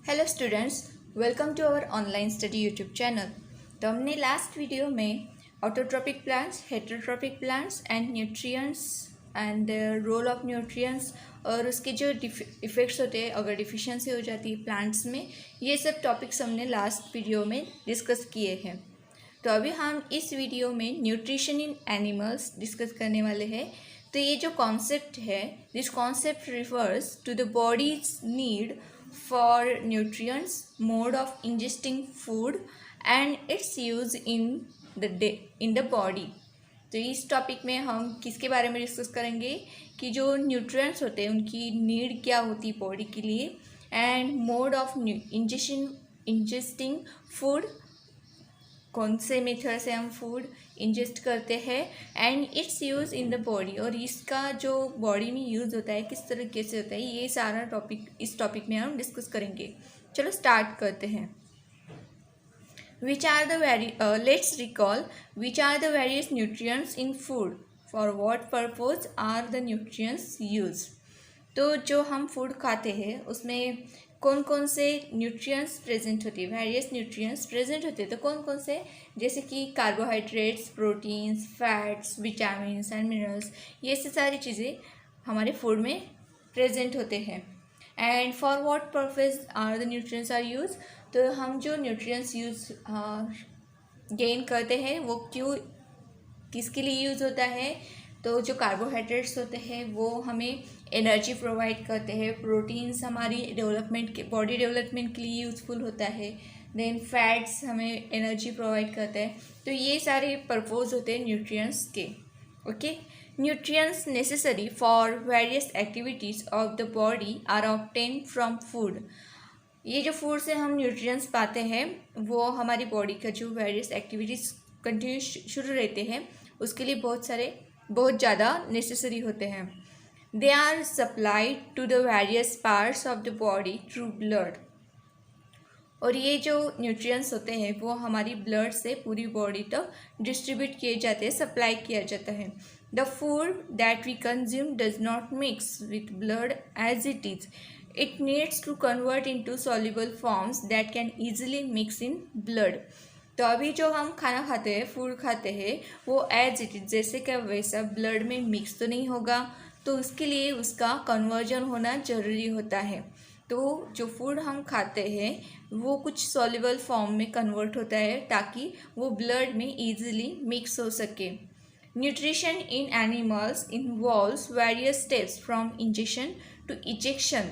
Hello students, welcome to our online study YouTube channel. तो हमने last video में autotrophic plants, heterotrophic plants and nutrients and role of nutrients और उसके जो effects होते हैं अगर डिफिशिएंसी हो जाती है प्लांट्स में, ये सब टॉपिक्स हमने लास्ट वीडियो में डिस्कस किए हैं। तो अभी हम इस वीडियो में न्यूट्रिशन इन एनिमल्स डिस्कस करने वाले हैं। तो ये जो कॉन्सेप्ट है, this concept refers to the body's need for nutrients, mode of ingesting food and its use in the body। तो इस टॉपिक में हम किसके बारे में डिस्कस करेंगे कि जो न्यूट्रिएंट्स होते हैं उनकी नीड क्या होती है बॉडी के लिए, and mode of ingesting food, कौन से मेथड से हम फूड इंजेस्ट करते हैं, and it's use in the body, और इसका जो बॉडी में यूज़ होता है किस तरीके से होता है, ये सारा टॉपिक इस टॉपिक में हम डिस्कस करेंगे। चलो स्टार्ट करते हैं। Let's recall which are the various nutrients in food, for what purpose are the nutrients use. तो जो हम फूड खाते हैं उसमें कौन कौन से न्यूट्रिएंट्स प्रेजेंट होते हैं, वेरियस न्यूट्रिएंट्स प्रेजेंट होते हैं। तो कौन कौन से, जैसे कि carbohydrates, proteins, fats, vitamins and minerals, ये से सारी चीज़ें हमारे फूड में प्रेजेंट होते हैं। And for what purpose are the nutrients are use. तो हम जो न्यूट्रिएंट्स यूज गेन करते हैं वो क्यों, किसके लिए यूज़ होता है। तो जो कार्बोहाइड्रेट्स होते हैं वो हमें एनर्जी प्रोवाइड करते हैं, प्रोटीन्स हमारी डेवलपमेंट के, बॉडी डेवलपमेंट के लिए यूज़फुल होता है, देन फैट्स हमें एनर्जी प्रोवाइड करते हैं। तो ये सारे पर्पज़ होते हैं न्यूट्रिएंट्स के। Okay, nutrients necessary for various activities of the body are obtain from food. ये जो फूड से हम न्यूट्रिएंट्स पाते हैं वो हमारी बॉडी का जो वेरियस एक्टिविटीज़ कंटिन्यू शुरू रहते हैं उसके लिए बहुत ज़्यादा नेसेसरी होते हैं। They are supplied to the various parts of the body through blood, और ये जो न्यूट्रिएंट्स होते हैं वो हमारी ब्लड से पूरी बॉडी तक डिस्ट्रीब्यूट किए जाते हैं, सप्लाई किया जाता है। The food that we consume does not mix with blood as it is, it needs to convert into soluble forms that can easily mix in blood. तो अभी जो हम खाना खाते हैं, फूड खाते हैं, वो एज इट इज जैसे कि वैसा ब्लड में मिक्स तो नहीं होगा, तो उसके लिए उसका कन्वर्जन होना ज़रूरी होता है। तो जो फूड हम खाते हैं वो कुछ सॉल्युबल फॉर्म में कन्वर्ट होता है ताकि वो ब्लड में ईजिली मिक्स हो सके। Nutrition in animals involves various steps from ingestion to egestion.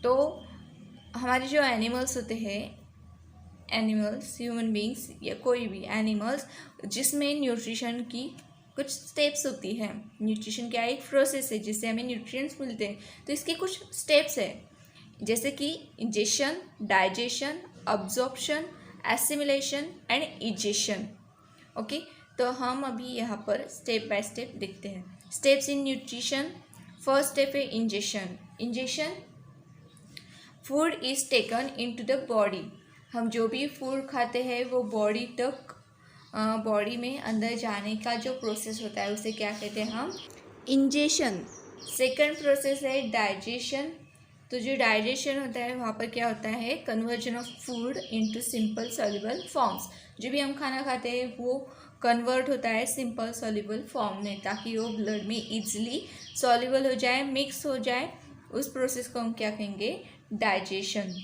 तो हमारे जो एनिमल्स होते हैं, एनिमल्स, ह्यूमन बींग्स या कोई भी एनिमल्स, जिसमें न्यूट्रिशन की कुछ स्टेप्स होती हैं। न्यूट्रिशन क्या एक प्रोसेस है जिससे हमें न्यूट्रिएंट्स मिलते हैं। तो इसके कुछ स्टेप्स है जैसे कि injection, digestion, absorption, assimilation and ejection. Okay, तो हम अभी यहाँ पर स्टेप बाय स्टेप देखते हैं। Steps in nutrition. First step है ingestion. Ingestion, food is taken into the body. हम जो भी फूड खाते हैं वो बॉडी तक, बॉडी में अंदर जाने का जो प्रोसेस होता है उसे क्या कहते हैं हम, इंजेक्शन। सेकंड प्रोसेस है डाइजेशन। तो जो डाइजेशन होता है वहाँ पर क्या होता है, conversion of food into simple soluble forms. जो भी हम खाना खाते हैं वो कन्वर्ट होता है सिंपल सॉल्युबल फॉर्म में ताकि वो ब्लड में ईजिली सॉल्युबल हो जाए, मिक्स हो जाए। उस प्रोसेस को हम क्या कहेंगे, digestion.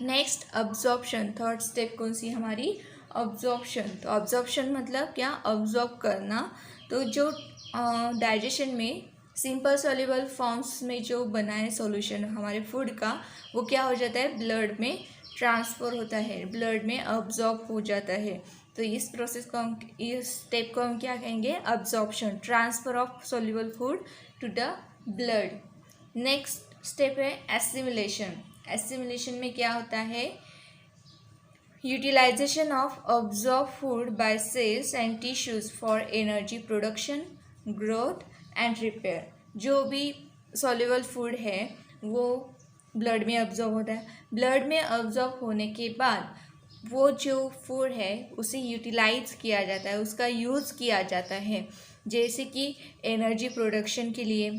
Next absorption. Third step कौन सी हमारी, अब्जॉर्प्शन। तो अब्जॉर्प्शन मतलब क्या, अब्जॉर्ब करना। तो जो डाइजेशन में सिंपल सॉल्युबल फॉर्म्स में जो बना है सॉल्यूशन हमारे फूड का, वो क्या हो जाता है, ब्लड में ट्रांसफ़र होता है, ब्लड में अब्जॉर्ब हो जाता है। तो इस प्रोसेस को हम, इस स्टेप को हम क्या कहेंगे, absorption, transfer of soluble food to the blood. Next step है एसिमिलेशन। एसिमिलेशन में क्या होता है, utilization of absorb food by cells and tissues for energy production, growth and repair. जो भी सॉल्युबल फूड है वो ब्लड में अब्जॉर्ब होता है। ब्लड में अब्जॉर्ब होने के बाद वो जो फूड है उसे यूटिलाइज किया जाता है, उसका यूज़ किया जाता है, जैसे कि एनर्जी प्रोडक्शन के लिए,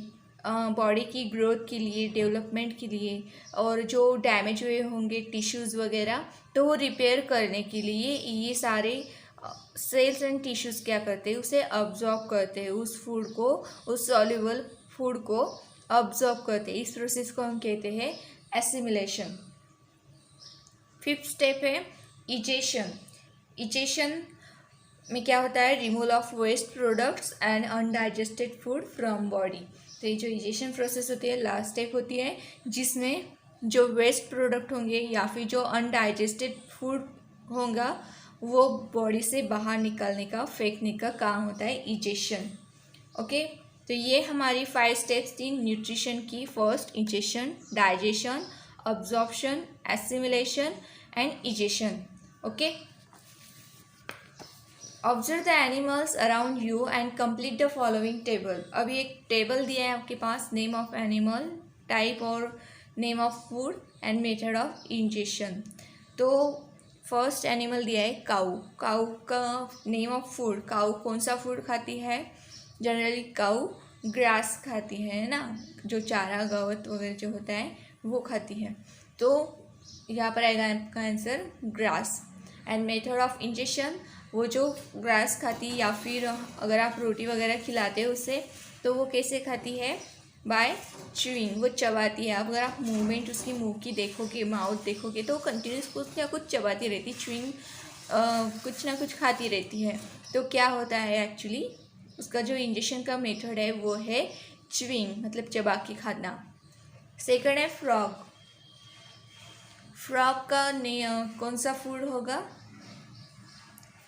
बॉडी की ग्रोथ के लिए, डेवलपमेंट के लिए, और जो डैमेज हुए होंगे टिश्यूज़ वगैरह तो वो रिपेयर करने के लिए ये सारे सेल्स एंड टिश्यूज़ क्या करते हैं, उसे अब्जॉर्ब करते हैं, उस फूड को, उस सॉल्युबल फूड को अब्जॉर्ब करते हैं। इस प्रोसेस को हम कहते हैं एसिमिलेशन। फिफ्थ स्टेप है इजेशन। इजेशन में क्या होता है, removal of waste products and undigested food from body. तो ये जो इजेशन प्रोसेस होती है लास्ट स्टेप होती है, जिसमें जो वेस्ट प्रोडक्ट होंगे या फिर जो अनडाइजेस्टेड फूड होगा वो बॉडी से बाहर निकालने का, फेंकने का काम होता है इजेशन। ओके, तो ये हमारी 5 स्टेप्स थी न्यूट्रिशन की। First egestion, digestion, absorption, assimilation and egestion. Okay, observe the animals around you and complete the following table. अभी एक टेबल दिया है आपके पास, नेम ऑफ एनिमल, टाइप और name of food and method of injection. तो first animal दिया है काऊ। काऊ का नेम ऑफ फूड, काऊ कौन सा फूड खाती है, जनरली काऊ ग्रास खाती है ना, जो चारा गवत वगैरह जो होता है वो खाती है। तो यहाँ पर आएगा आपका answer grass. And method of injection, वो जो ग्रास खाती है या फिर अगर आप रोटी वगैरह खिलाते हो उसे तो वो कैसे खाती है, बाय च्यूइंग, वो चबाती है। अब अगर आप मूवमेंट उसकी मुंह की देखोगे, माउथ देखोगे तो कंटिन्यूस कुछ ना कुछ चबाती रहती, च्यूइंग कुछ ना कुछ खाती रहती है। तो क्या होता है एक्चुअली, उसका जो इंजेक्शन का मेथड है वो है च्यूइंग, मतलब चबा के खाना। सेकंड है फ्रॉग। फ्रॉग का कौन सा फूड होगा,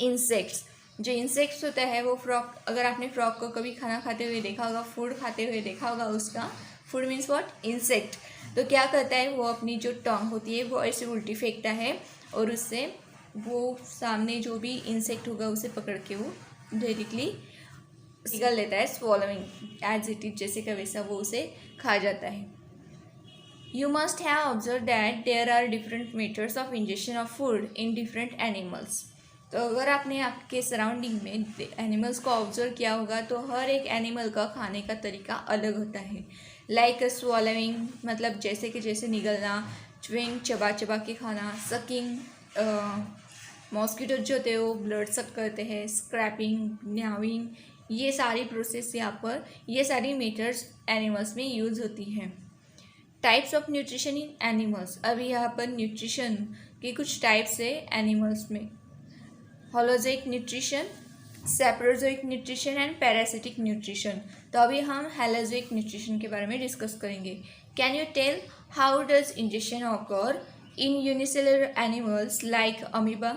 इंसेक्ट्स। जो इंसेक्ट्स होता है वो फ्रॉग, अगर आपने फ्रॉग को कभी खाना खाते हुए देखा होगा, फूड खाते हुए देखा होगा, उसका फूड मीन्स व्हाट, इंसेक्ट। तो क्या करता है वो, अपनी जो टंग होती है वो ऐसे उल्टी फेंकता है और उससे वो सामने जो भी इंसेक्ट होगा उसे पकड़ के वो डायरेक्टली निगल लेता है, स्वॉलोइंग एज इट इज, जैसे का वैसा वो उसे खा जाता है। You must have observed that there are different methods of ingestion of food in different animals. तो अगर आपने आपके सराउंडिंग में एनिमल्स को ऑब्जर्व किया होगा तो हर एक एनिमल का खाने का तरीका अलग होता है। लाइक स्वॉलोइंग, मतलब जैसे कि जैसे निगलना, च्यूइंग चबा चबा के खाना, सकिंग, मॉस्किटो जो होते हैं वो ब्लड सक करते हैं, स्क्रैपिंग, न्याविंग, ये सारी प्रोसेस यहाँ पर, ये सारी मेथड्स एनिमल्स में यूज़ होती हैं। Types of nutrition in animals, अभी यहाँ पर न्यूट्रिशन के कुछ टाइप्स है एनिमल्स में, holozoic nutrition, saprozoic nutrition and parasitic nutrition. तो अभी हम हेलोजोइक न्यूट्रिशन के बारे में डिस्कस करेंगे। Can you tell how does ingestion occur in unicellular animals like amoeba.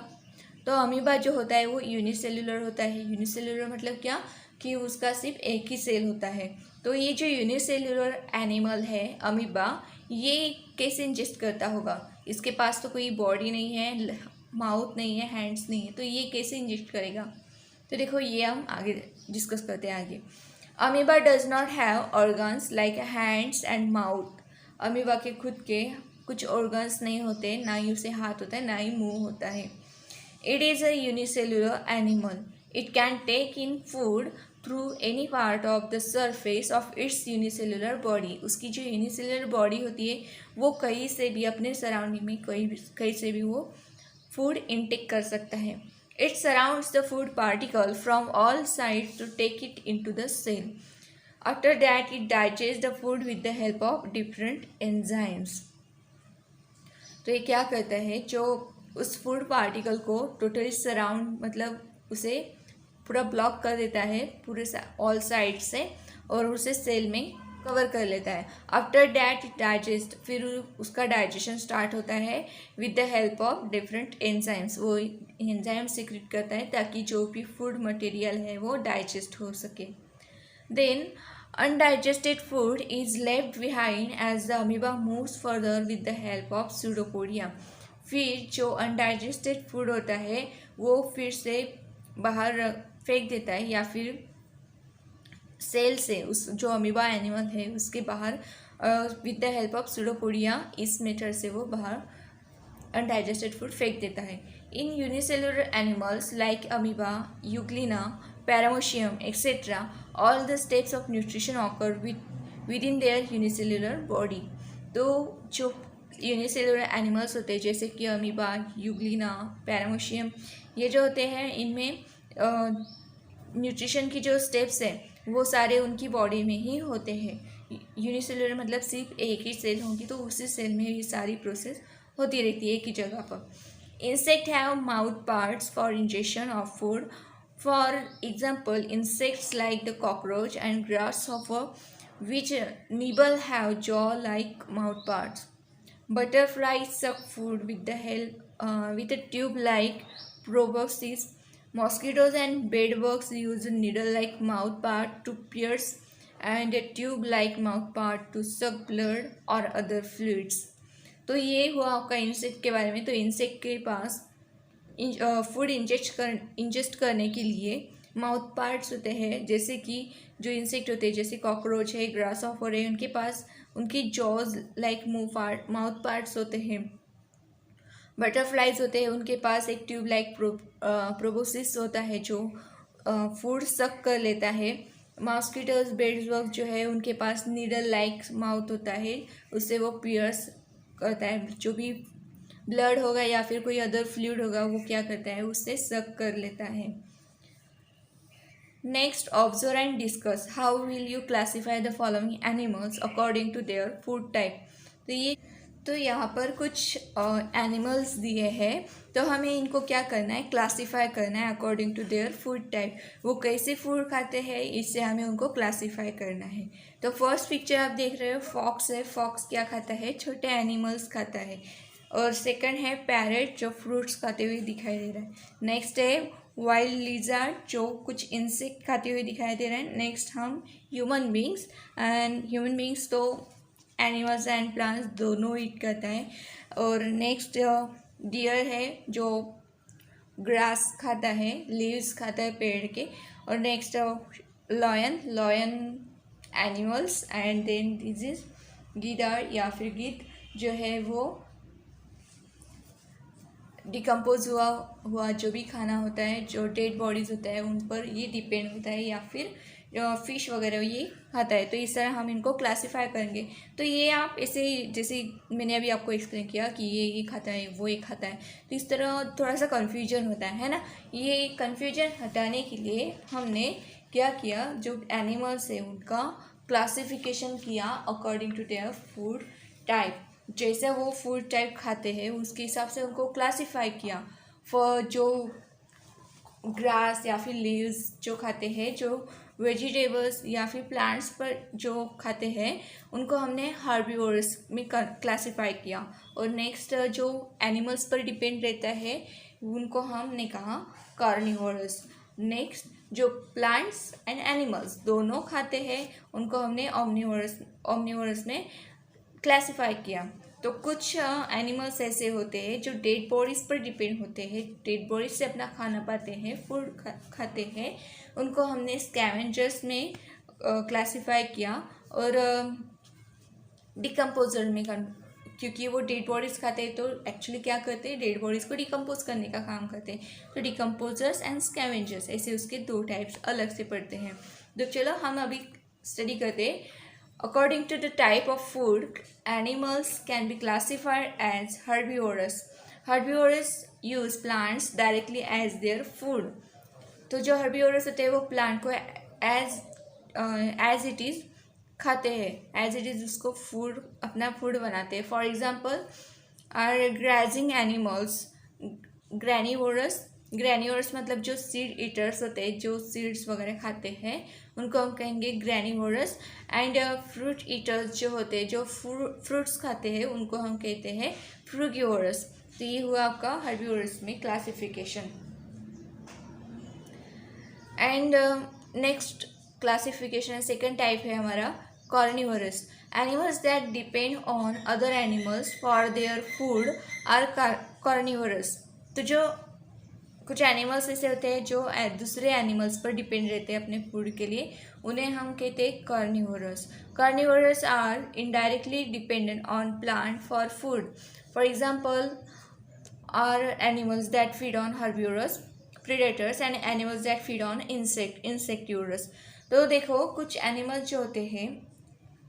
तो अमीबा जो होता है वो यूनिसेलुलर होता है। यूनिसेलुलर मतलब क्या, कि उसका सिर्फ एक ही सेल होता है। तो ये जो यूनिसेलुलर एनिमल है अमीबा, ये कैसे इंजेस्ट करता होगा, इसके पास तो कोई बॉडी नहीं है, माउथ नहीं है, हैंड्स नहीं है, तो ये कैसे इंजेक्ट करेगा। तो देखो ये हम आगे डिस्कस करते हैं आगे। Amoeba does not have organs like hands and mouth. Amoeba के खुद के कुछ ऑर्गन्स नहीं होते, ना ही उसे हाथ होता है ना ही मुंह होता है। It is a unicellular animal. It can take in food through any part of the surface of its unicellular body. उसकी जो यूनिसेलुलर बॉडी होती है वो कहीं से भी अपने सराउंडिंग में कहीं से भी वो फूड इनटेक कर सकता है। It surrounds the food particle from all sides to take it into the cell. After that it digests the food with the help of different enzymes. तो ये क्या करता है, जो उस फूड पार्टिकल को टोटली सराउंड, मतलब उसे पूरा ब्लॉक कर देता है पूरे ऑल साइड से और उसे सेल में कवर कर लेता है। आफ्टर डैट डाइजेस्ट, फिर उसका डाइजेशन स्टार्ट होता है with the help of different enzymes. वो एंजाइम सीक्रेट करता है ताकि जो भी फूड मटेरियल है वो डाइजेस्ट हो सके। Then undigested food is left behind as the amoeba moves further with the help of pseudopodia. फिर जो अनडाइजेस्टेड फूड होता है वो फिर से बाहर फेंक देता है या फिर सेल से, उस जो अमीबा एनिमल है उसके बाहर with the help of pseudopodia, इस मेथड से वो बाहर अनडाइजेस्टेड फूड फेंक देता है। In unicellular animals like amoeba, euglena, paramecium etcetera, all the steps of nutrition occur with with in their unicellular body. तो जो यूनिसेलुलर एनिमल्स होते हैं जैसे कि अमीबा, यूग्लिना, पैरामोशियम, ये जो होते हैं इनमें न्यूट्रिशन की जो स्टेप्स हैं वो सारे उनकी बॉडी में ही होते हैं। यूनिसेलुलर मतलब सिर्फ एक ही सेल होगी तो उसी सेल में ये सारी प्रोसेस होती रहती है एक ही जगह पर। Insect have mouth parts for injection of food. For example insects like the cockroach and grasshopper which nibble have jaw-like mouth parts. Butterflies suck food with the help with a tube-like proboscis. Mosquitoes and bedbugs use a needle-like mouth part to pierce and a tube-like mouth part to suck blood or other fluids. तो ये हुआ आपका insect के बारे में। तो insect के पास food ingest करने के लिए माउथ पार्ट्स होते हैं, जैसे कि जो इंसेक्ट होते हैं जैसे कॉकरोच है, ग्रासहॉपर है, उनके पास उनकी जॉज लाइक माउथ पार्ट्स होते हैं। बटरफ्लाइज होते हैं, उनके पास एक ट्यूब लाइक प्रोबोसिस होता है जो फूड सक कर लेता है। मॉस्किटोज, बेडबग जो है उनके पास नीडल लाइक माउथ होता है, उससे वो पियर्स करता है, जो भी ब्लड होगा या फिर कोई अदर फ्लूइड होगा वो क्या करता है, उससे सक कर लेता है। Next, observe and discuss how will you classify the following animals according to their food type. तो यहाँ पर कुछ एनिमल्स दिए हैं, तो हमें इनको क्या करना है, क्लासीफाई करना है according to their food type. वो कैसे फूड खाते हैं इससे हमें उनको क्लासीफाई करना है। तो फर्स्ट पिक्चर आप देख रहे हो, फॉक्स है। फॉक्स क्या खाता है, छोटे एनिमल्स खाता है। और सेकंड है पैरेट जो फ्रूट्स खाते हुए दिखाई दे रहा है। नेक्स्ट है वाइल्ड लिजर्ड जो कुछ इंसेक्ट खाते हुए दिखाई दे रहे हैं। नेक्स्ट हम human beings, and human beings तो एनिमल्स एंड प्लांट्स दोनों ईट करता है। और नेक्स्ट डियर है जो ग्रास खाता है, लीव्स खाता है पेड़ के। और next lion animals, and then this is गिदार या फिर गिद्ध जो है वो डिकम्पोज हुआ जो भी खाना होता है, जो डेड बॉडीज़ होता है उन पर ये डिपेंड होता है, या फिर फिश वगैरह ये खाता है। तो इस तरह हम इनको क्लासीफाई करेंगे। तो ये आप ऐसे जैसे मैंने अभी आपको एक्सप्लेन किया कि ये खाता है, वो ये खाता है, तो इस तरह थोड़ा सा कन्फ्यूजन होता है ना। ये कन्फ्यूजन हटाने के लिए हमने क्या किया, जो एनिमल्स है उनका क्लासिफिकेशन किया according to their food type. जैसे वो फूड टाइप खाते हैं उसके हिसाब से उनको क्लासीफाई किया। फॉर जो ग्रास या फिर लीव्स जो खाते हैं, जो वेजिटेबल्स या फिर प्लांट्स पर जो खाते हैं उनको हमने हर्बीवोरस में क्लासीफाई किया। और नेक्स्ट जो एनिमल्स पर डिपेंड रहता है उनको हमने कहा कार्निवोरस। नेक्स्ट जो प्लांट्स एंड एनिमल्स दोनों खाते हैं उनको हमने ओमनिवोरस में क्लासीफाई किया। तो कुछ एनिमल्स ऐसे होते हैं जो डेड बॉडीज़ पर डिपेंड होते हैं, डेड बॉडीज से अपना खाना पाते हैं, फूड खाते हैं, उनको हमने स्कैवेंजर्स में क्लासीफाई किया। और डिकम्पोजर में क्योंकि वो डेड बॉडीज़ खाते हैं तो एक्चुअली क्या करते हैं, डेड बॉडीज़ को डिकम्पोज करने का काम करते हैं। तो डिकम्पोजर्स एंड स्कैवेंजर्स ऐसे उसके दो टाइप्स अलग से पढ़ते हैं। तो चलो हम अभी स्टडी करते हैं। According to the type of food, animals can be classified as herbivorous. Herbivorous use plants directly as their food. तो जो herbivorous होते हैं वो प्लांट को as it is खाते हैं, as it is उसको फूड अपना फूड बनाते हैं। फॉर एग्जाम्पल आर ग्राजिंग एनिमल्स ग्रैनिवोरस मतलब जो सीड ईटर्स होते हैं, जो सीड्स वगैरह खाते हैं उनको हम कहेंगे ग्रैनिवोरस। एंड फ्रूट ईटर्स जो होते हैं, जो फ्रूट्स खाते हैं उनको हम कहते हैं फ्रूगिवोरस। तो ये हुआ आपका हर्बिवोरस में classification. And next classification second type है हमारा carnivorous. Animals that depend on other animals for their food are carnivorous. तो जो कुछ एनिमल्स ऐसे होते हैं जो दूसरे एनिमल्स पर डिपेंड रहते हैं अपने फूड के लिए, उन्हें हम कहते हैं carnivorous. Carnivorous are indirectly dependent on plant for food. For example are animals that feed on herbivorous predators and animals that feed on insectivorous. तो देखो कुछ एनिमल्स जो होते हैं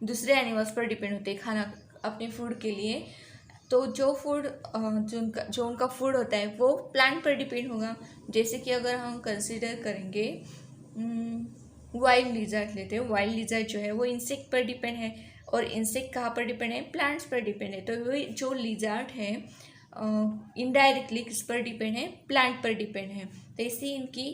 दूसरे एनिमल्स पर डिपेंड होते हैं खाना अपने फूड के लिए। तो जो फूड जो उनका फूड होता है वो प्लांट पर डिपेंड होगा। जैसे कि अगर हम कंसिडर करेंगे वाइल्ड लिजर्ड लेते हैं, वाइल्ड लिजर्ड जो है वो इंसेक्ट पर डिपेंड है, और इंसेक्ट कहाँ पर डिपेंड है, प्लांट्स पर डिपेंड है। तो वो जो लिजर्ड है इनडायरेक्टली किस पर डिपेंड है, प्लांट पर डिपेंड है। तो इससे इनकी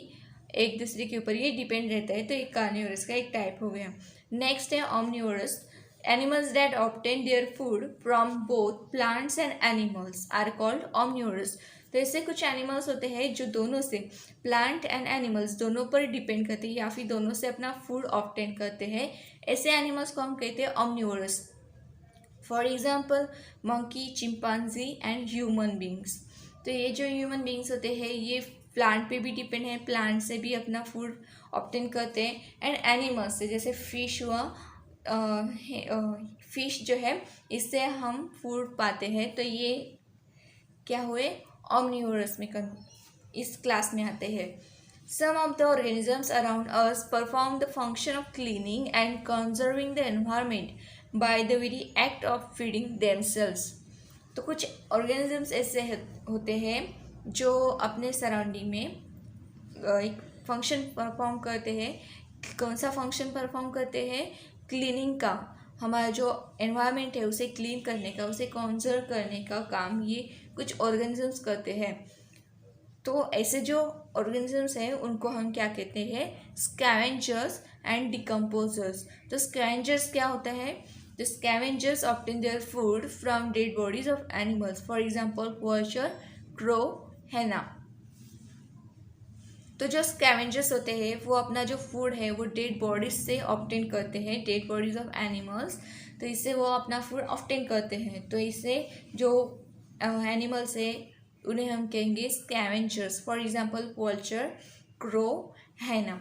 एक दूसरे के ऊपर ये डिपेंड रहता है। तो एक कार्निवोरस का एक टाइप हो गया। नेक्स्ट है ऑमनिवोरस। Animals that obtain their food from both plants and animals are called omnivorous. तो ऐसे कुछ एनिमल्स होते हैं जो दोनों से, प्लांट एंड एनिमल्स दोनों पर डिपेंड करते हैं या फिर दोनों से अपना फूड ऑब्टेन करते हैं। ऐसे एनिमल्स को हम कहते हैं omnivorous. For example monkey, chimpanzee and human beings. तो ये जो ह्यूमन बींग्स होते हैं ये प्लांट पे भी डिपेंड है, प्लांट से भी अपना फूड ऑब्टेन करते हैं, एंड एनिमल्स से, जैसे फिश हुआ, फिश जो है इससे हम फूड पाते हैं। तो ये क्या हुए, ऑमनिवोरस में इस क्लास में आते हैं। Some of the organisms around us perform the function of cleaning and conserving the environment by the very act of feeding themselves. तो कुछ ऑर्गेनिजम्स ऐसे होते हैं जो अपने सराउंडिंग में एक फंक्शन परफॉर्म करते हैं। कौन सा फंक्शन परफॉर्म करते हैं, क्लीनिंग का, हमारा जो एनवायरनमेंट है उसे क्लीन करने का, उसे कंजर्व करने का काम ये कुछ ऑर्गेनिजम्स करते हैं। तो ऐसे जो ऑर्गेनिजम्स हैं उनको हम क्या कहते हैं, स्कैवेंजर्स एंड डिकम्पोजर्स। तो स्कैवेंजर्स क्या होता है, the scavengers obtain their food from dead bodies of animals, for example vulture, crow, हैना। तो जो स्कैवेंजर्स होते हैं वो अपना जो फूड है वो डेड बॉडीज से ऑब्टेन करते हैं, डेड बॉडीज ऑफ एनिमल्स। तो इससे वो अपना फूड ऑब्टेन करते हैं। तो इससे जो एनिमल्स है उन्हें हम कहेंगे scavengers, for example vulture, crow, हैना।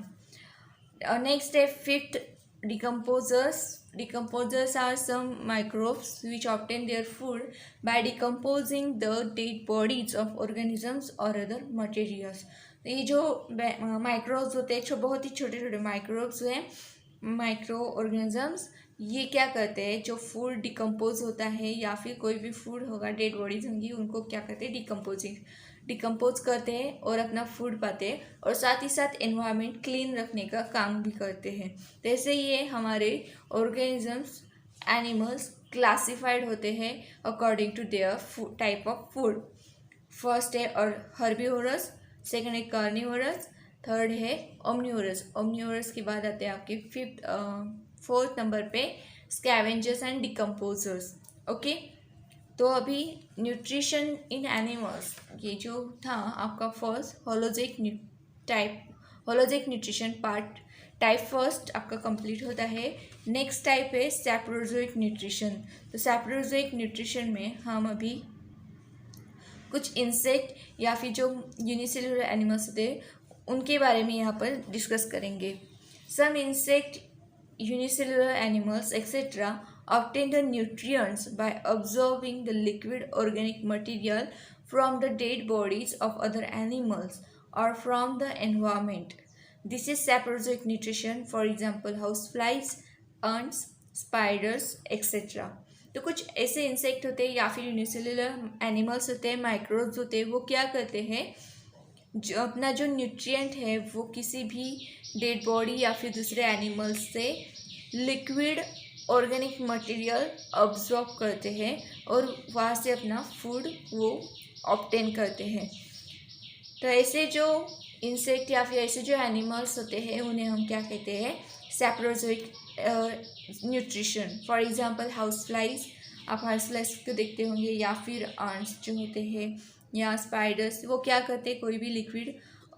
नेक्स्ट है fifth, decomposers. Decomposers are some microbes which obtain their food by decomposing the dead bodies of organisms or other materials. ये जो माइक्रोब्स होते हैं, बहुत ही छोटे छोटे माइक्रोब्स हैं, माइक्रो ऑर्गेनिजम्स, ये क्या करते हैं, जो फूड डिकम्पोज होता है या फिर कोई भी फूड होगा, डेड बॉडीज होंगी, उनको क्या करते हैं, डिकम्पोज करते हैं और अपना फूड पाते हैं, और साथ ही साथ एनवायरनमेंट क्लीन रखने का काम भी करते हैं। तो ऐसे ये हमारे ऑर्गेनिजम्स, एनिमल्स क्लासिफाइड होते हैं according to their type of food. First है और हर्बीवोरस, सेकंड है कार्निवोरस, थर्ड है ओमनिवोरस। ओमनिवोरस के बाद आते हैं आपके फोर्थ नंबर पे स्कैवेंजर्स एंड डिकम्पोजर्स। ओके, तो अभी न्यूट्रिशन इन एनिमल्स, ये जो था आपका first holozoic nutrition part, type first आपका कंप्लीट होता है। नेक्स्ट टाइप है सैप्रोजोइक न्यूट्रिशन। तो सैप्रोजोइक न्यूट्रिशन में हम अभी कुछ इंसेक्ट या फिर जो यूनिसेलुलर एनिमल्स होते हैं उनके बारे में यहाँ पर डिस्कस करेंगे। Some insect, unicellular animals, etc. obtain the nutrients by absorbing the liquid organic material from the dead bodies of other animals or from the environment. This is saprozoic nutrition, for example houseflies, ants, spiders, etc. तो कुछ ऐसे insect होते हैं या फिर unicellular animals होते हैं, microbes होते हैं, वो क्या करते हैं, जो अपना जो न्यूट्रिएंट है वो किसी भी डेड बॉडी या फिर दूसरे एनिमल्स से लिक्विड ऑर्गेनिक मटेरियल अब्जॉर्ब करते हैं और वहाँ से अपना फूड वो ऑब्टेन करते हैं। तो ऐसे जो इंसेक्ट या फिर ऐसे जो एनिमल्स होते हैं उन्हें हम क्या कहते हैं, saprozoic nutrition. For example houseflies, आप हाउस फ्लाइज को देखते होंगे, या फिर आंट्स जो होते हैं या स्पाइडर्स, वो क्या करते हैं, कोई भी लिक्विड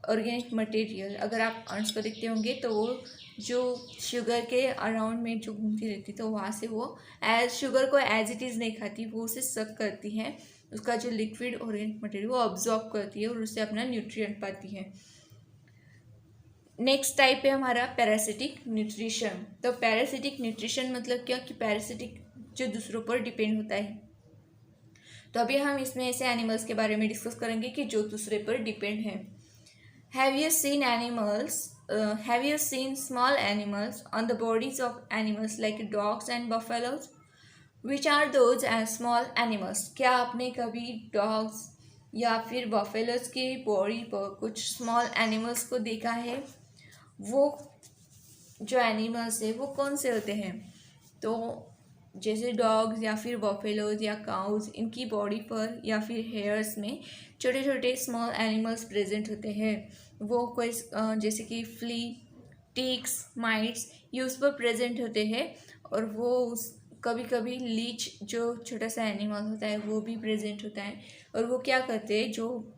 ऑर्गेनिक मटेरियल, अगर आप आंट्स को देखते होंगे तो वो जो शुगर के अराउंड में जो घूमती रहती तो वहाँ से वो शुगर को एज इट इज़ नहीं खाती, वो उसे सक करती हैं, उसका जो लिक्विड ऑर्गेनिक मटेरियल वो अब्जॉर्ब करती है और उससे अपना न्यूट्रिएंट पाती है। नेक्स्ट टाइप है हमारा पैरासिटिक न्यूट्रिशन। तो पैरासिटिक न्यूट्रिशन मतलब क्या, कि पैरासिटिक जो दूसरों पर डिपेंड होता है। तो अभी हम इसमें ऐसे एनिमल्स के बारे में डिस्कस करेंगे कि जो दूसरे पर डिपेंड है। Have you seen animals have you seen small animals on the bodies of animals like dogs and buffaloes? Which are those as small animals? क्या आपने कभी डॉग्स या फिर बफेलोज के बॉडी पर कुछ स्मॉल एनिमल्स को देखा है? वो जो एनिमल्स है वो कौन से होते हैं? तो जैसे डॉग्स या फिर बफेलोज या काउज, इनकी बॉडी पर या फिर हेयर्स में छोटे छोटे स्मॉल एनिमल्स प्रेजेंट होते हैं। वो कोई जैसे कि फ्ली, टिक्स, माइट्स ये उस पर प्रेजेंट होते हैं। और वो उस कभी कभी लीच जो छोटा सा एनिमल होता है वो भी प्रेजेंट होता है। और वो क्या करते हैं, जो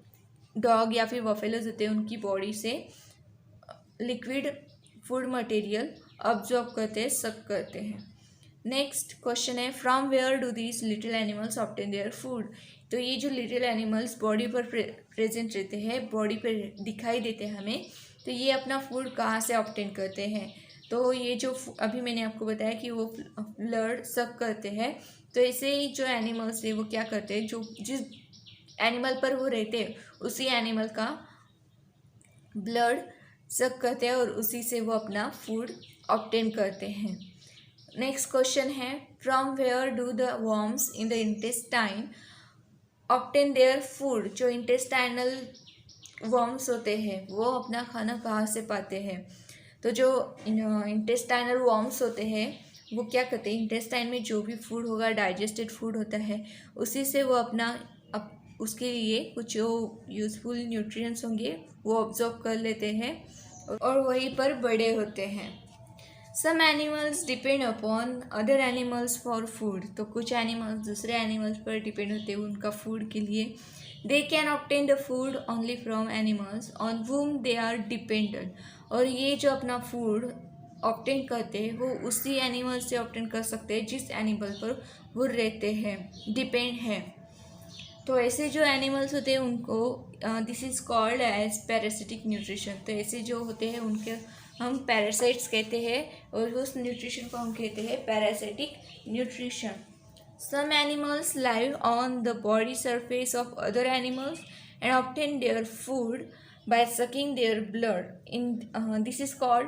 डॉग या फिर बफेलोज होते हैं उनकी बॉडी से लिक्विड फूड मटेरियल अब्जॉर्ब करते हैं, सक करते हैं। नेक्स्ट क्वेश्चन है, from where do these little animals obtain their food? तो ये जो लिटिल एनिमल्स बॉडी पर प्रेजेंट रहते हैं, बॉडी पर दिखाई देते हैं हमें, तो ये अपना फूड कहाँ से ऑब्टेन करते हैं? तो ये जो अभी मैंने आपको बताया कि वो ब्लड सक करते हैं। तो ऐसे ही जो एनिमल्स है वो क्या करते हैं, जो जिस एनिमल पर वो रहते हैं उसी एनिमल का ब्लड सक करते हैं और उसी से वो अपना फूड ऑब्टेन करते हैं। नेक्स्ट क्वेश्चन है, from where do the worms in the intestine obtain their food? जो इंटेस्टाइनल वर्म्स होते हैं वो अपना खाना कहाँ से पाते हैं? तो जो इंटेस्टाइनल वर्म्स होते हैं वो क्या करते हैं, इंटेस्टाइन में जो भी फूड होगा, डाइजेस्टेड फूड होता है, उसी से वो अपना उसके लिए कुछ जो यूज़फुल न्यूट्रिएंट्स होंगे वो ऑब्जॉर्व कर लेते हैं और वहीं पर बड़े होते हैं। Some animals depend upon other animals for food. तो कुछ एनिमल्स दूसरे एनिमल्स पर डिपेंड होते हैं उनका फूड के लिए। They can obtain the food only from animals on whom they are dependent. और ये जो अपना फूड ऑब्टेन करते हैं वो उसी एनिमल से ऑब्टेन कर सकते हैं जिस एनिमल पर वो रहते हैं, डिपेंड है। तो ऐसे जो एनिमल्स होते हैं उनको this is called as parasitic nutrition. तो ऐसे जो होते हैं उनके हम पैरासाइट्स कहते हैं और उस न्यूट्रिशन को हम कहते हैं parasitic nutrition. Some animals live on the body surface of other animals and obtain their food by sucking their blood. This is called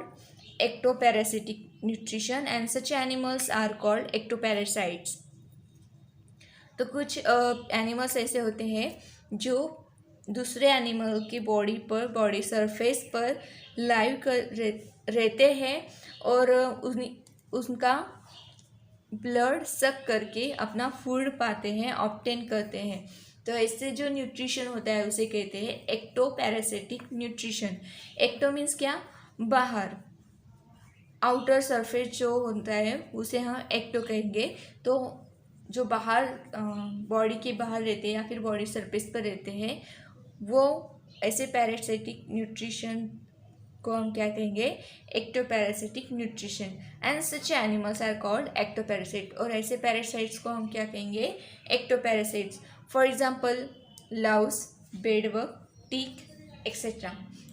ectoparasitic nutrition and such animals are called ectoparasites. तो कुछ animals ऐसे होते हैं जो दूसरे animal की body पर, body surface पर लाइव रहते हैं और उनका ब्लड सक करके अपना फूड पाते हैं, ऑब्टेन करते हैं। तो ऐसे जो न्यूट्रिशन होता है उसे कहते हैं एक्टोपैरासिटिक न्यूट्रिशन। एक्टो मीन्स क्या, बाहर, आउटर सरफेस जो होता है उसे हम एक्टो कहेंगे। तो जो बाहर बॉडी के बाहर रहते हैं या फिर बॉडी सरफेस पर रहते हैं वो ऐसे पैरासिटिक न्यूट्रिशन को हम क्या कहेंगे, ectoparasitic nutrition. And such animals are called ectoparasite. और ऐसे पैरासाइट्स को हम क्या कहेंगे, ectoparasites. For example louse, bedbug, tick etcetera.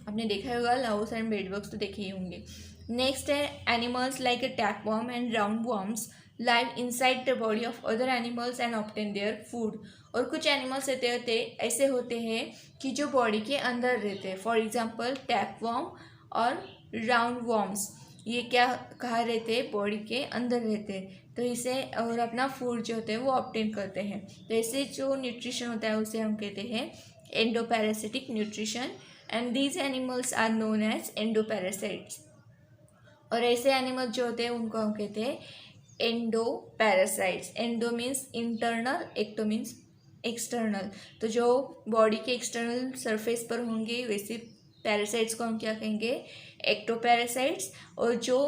आपने देखा होगा लाउस एंड बेडबग्स तो देखे ही होंगे। नेक्स्ट है animals like a tapeworm and round worms live inside the body of other animals and obtain their food. और कुछ एनिमल्स ऐसे होते हैं कि जो बॉडी के अंदर रहते हैं। फॉर एग्जाम्पल टैपवर्म और राउंड वर्म्स, ये क्या कहाँ रहते हैं, बॉडी के अंदर रहते हैं। तो इसे और अपना फूड जो होते हैं वो ऑब्टेन करते हैं। तो ऐसे जो न्यूट्रिशन होता है उसे हम कहते हैं endoparasitic nutrition and these animals are known as endoparasites. और ऐसे एनिमल्स जो होते हैं उनको हम कहते हैं endoparasites. Endo means internal, ecto means external. तो जो बॉडी के एक्सटर्नल सरफेस पर होंगे वैसे पैरासाइट्स को हम क्या कहेंगे, एक्टोपैरासाइट्स। और जो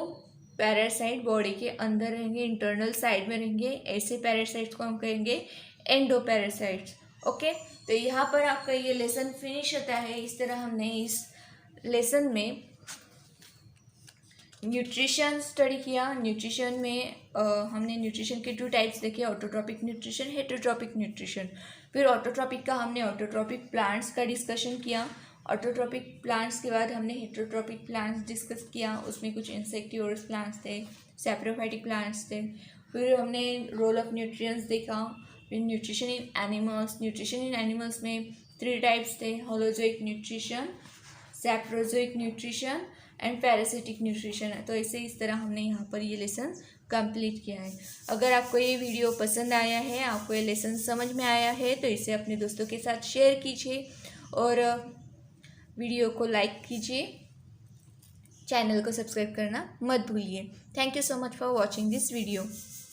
पैरासाइट बॉडी के अंदर रहेंगे, इंटरनल साइड में रहेंगे, ऐसे पैरासाइट्स को हम कहेंगे एंडोपैरासाइट्स। ओके, तो यहाँ पर आपका ये लेसन फिनिश होता है। इस तरह हमने इस लेसन में न्यूट्रिशन स्टडी किया। न्यूट्रिशन में हमने न्यूट्रिशन के 2 टाइप्स देखे, ऑटोट्रॉपिक न्यूट्रिशन, हेटरोट्रॉपिक न्यूट्रिशन। फिर ऑटोट्रॉपिक का हमने ऑटोट्रॉपिक प्लांट्स का डिस्कशन किया। ऑटोट्रॉपिक प्लांट्स के बाद हमने हेटरोट्रॉपिक प्लांट्स डिस्कस किया। उसमें कुछ इंसेक्टिवोरस प्लांट्स थे, सैप्रोफाइटिक प्लांट्स थे। फिर हमने रोल ऑफ न्यूट्रिएंट्स देखा। फिर nutrition in animals. Nutrition in animals में 3 टाइप्स थे, holozoic nutrition, saprozoic nutrition and parasitic nutrition है। तो ऐसे इस तरह हमने यहाँ पर ये लेसन कंप्लीट किया है। अगर आपको ये वीडियो पसंद आया है, आपको ये लेसन समझ में आया है, तो इसे अपने दोस्तों के साथ शेयर कीजिए और वीडियो को लाइक कीजिए, चैनल को सब्सक्राइब करना मत भूलिए। Thank you so much for watching this video.